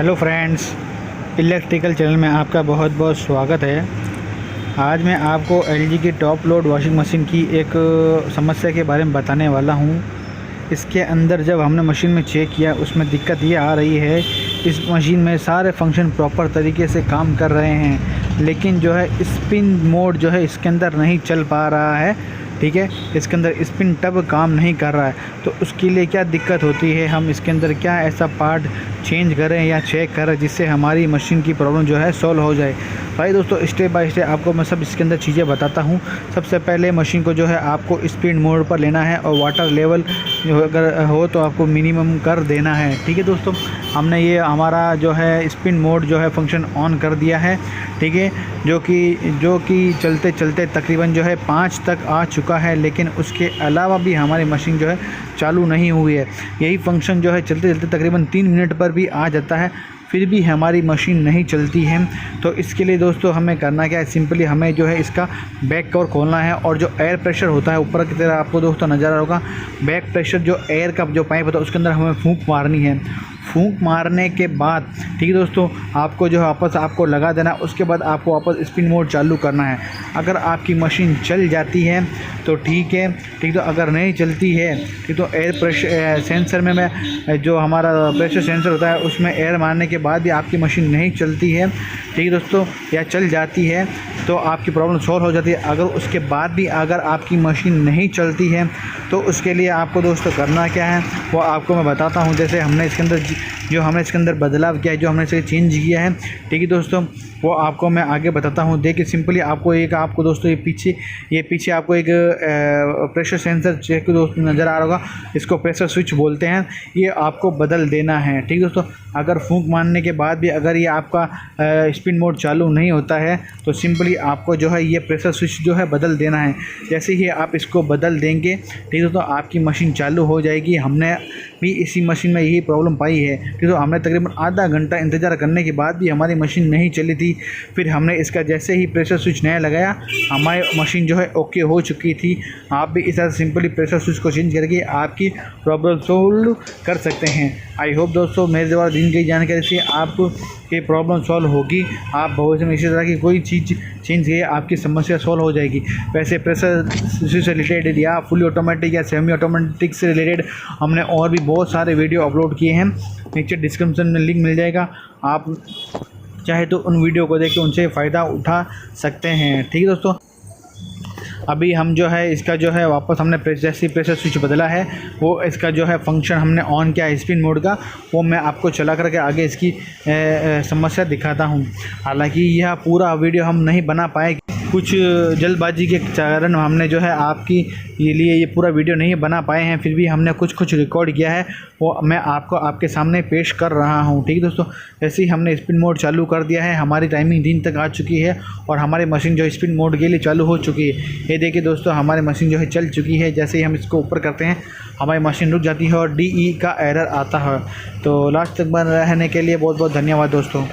Hello friends, electrical channel में आपका बहुत बहुत स्वागत है। आज मैं आपको एलजी की टॉप लोड वॉशिंग मशीन की एक समस्या के बारे में बताने वाला हूं। इसके अंदर जब हमने मशीन में चेक किया, उसमें दिक्कत ये आ रही है, इस मशीन में सारे फंक्शन प्रॉपर तरीके से काम कर रहे हैं, लेकिन जो है स्पिन मोड जो है इसके अंदर नहीं चल पा रहा है। ठीक है, इसके अंदर स्पिन टब काम नहीं कर रहा है। तो उसके लिए क्या दिक्कत होती है, हम इसके अंदर क्या ऐसा पार्ट चेंज करें या चेक करें जिससे हमारी मशीन की प्रॉब्लम जो है सॉल्व हो जाए। भाई दोस्तों, स्टेप बाय स्टेप आपको मैं सब इसके अंदर चीज़ें बताता हूँ। सबसे पहले मशीन को जो है आपको स्पिन मोड पर लेना है और वाटर लेवल जो अगर हो तो आपको मिनिमम कर देना है। ठीक है दोस्तों, हमने ये हमारा जो है स्पिन मोड जो है फंक्शन ऑन कर दिया है। ठीक है, जो कि चलते चलते तकरीबन जो है 5 तक आ चुका है, लेकिन उसके अलावा भी हमारी मशीन जो है चालू नहीं हुई है। यही फंक्शन जो है चलते चलते तकरीबन 3 मिनट पर भी आ जाता है, फिर भी हमारी मशीन नहीं चलती है। तो इसके लिए दोस्तों हमें करना क्या है, सिंपली हमें जो है इसका बैक कवर खोलना है और जो एयर प्रेशर होता है ऊपर की तरह आपको दोस्तों नज़र आ रहा होगा, बैक प्रेशर जो एयर का जो पाइप होता है उसके अंदर हमें फूंक मारनी है। फूंक मारने के बाद ठीक है दोस्तों, आपको जो है वापस आपको लगा देना। उसके बाद आपको वापस स्पिन मोड चालू करना है। अगर आपकी मशीन चल जाती है तो ठीक है, ठीक। तो अगर नहीं चलती है ठीक, तो एयर प्रेशर सेंसर में मैं जो हमारा प्रेशर सेंसर होता है उसमें एयर मारने के बाद भी आपकी मशीन नहीं चलती है, ठीक है दोस्तों, या चल जाती है तो आपकी प्रॉब्लम सॉल्व हो जाती है। अगर उसके बाद भी अगर आपकी मशीन नहीं चलती है तो उसके लिए आपको दोस्तों करना क्या है वो आपको मैं बताता हूँ। जैसे हमने इसके अंदर बदलाव किया है, जो हमने इसे चेंज किया है, ठीक है दोस्तों, वो आपको मैं आगे बताता हूँ। देखिए सिंपली आपको दोस्तों ये पीछे आपको एक प्रेशर सेंसर चेक दोस्तों नज़र आ रहा होगा, इसको प्रेशर स्विच बोलते हैं। ये आपको बदल देना है। ठीक दोस्तों, अगर फूंक मारने के बाद भी अगर ये आपका स्पिन मोड चालू नहीं होता है तो सिंपली आपको जो है ये प्रेशर स्विच जो है बदल देना है। जैसे ही आप इसको बदल देंगे ठीक दोस्तों, आपकी मशीन चालू हो जाएगी। हमने भी इसी मशीन में यही प्रॉब्लम पाई है। ठीक तो हमने तकरीबन आधा घंटा इंतज़ार करने के बाद भी हमारी मशीन नहीं चली थी। फिर हमने इसका जैसे ही प्रेशर स्विच नया लगाया, हमारी मशीन जो है ओके हो चुकी थी। आप भी इस तरह सिंपली प्रेशर स्विच को चेंज करके आपकी प्रॉब्लम सोल्व कर सकते हैं। आई होप दोस्तों मेरे द्वारा दी गई जानकारी से आपको ये प्रॉब्लम सॉल्व होगी। आप भविष्य में इसी तरह की कोई चीज़ चेंज किए आपकी समस्या सॉल्व हो जाएगी। वैसे प्रेशर स्विच से रिलेटेड या फुली ऑटोमेटिक या सेमी ऑटोमेटिक से रिलेटेड हमने और भी बहुत सारे वीडियो अपलोड किए हैं। नीचे डिस्क्रिप्शन में लिंक मिल जाएगा, आप चाहे तो उन वीडियो को देख के उनसे फ़ायदा उठा सकते हैं। ठीक है दोस्तों, अभी हम जो है इसका जो है वापस हमने जैसे प्रेशर स्विच बदला है, वो इसका जो है फंक्शन हमने ऑन किया है स्पिन मोड का, वो मैं आपको चला करके आगे इसकी समस्या दिखाता हूँ। हालांकि यह पूरा वीडियो हम नहीं बना पाए, कुछ जल्दबाजी के कारण हमने जो है आपकी लिए ये पूरा वीडियो नहीं बना पाए हैं, फिर भी हमने कुछ रिकॉर्ड किया है, वो मैं आपको आपके सामने पेश कर रहा हूँ। ठीक है दोस्तों, जैसे ही हमने स्पिन मोड चालू कर दिया है, हमारी टाइमिंग 3 तक आ चुकी है और हमारी मशीन जो स्पिन मोड के लिए चालू हो चुकी है। ये देखिए दोस्तों, हमारी मशीन जो है चल चुकी है। जैसे ही हम इसको ऊपर करते हैं हमारी मशीन रुक जाती है और DE का एरर आता है। तो लास्ट तक बन रहने के लिए बहुत बहुत धन्यवाद दोस्तों।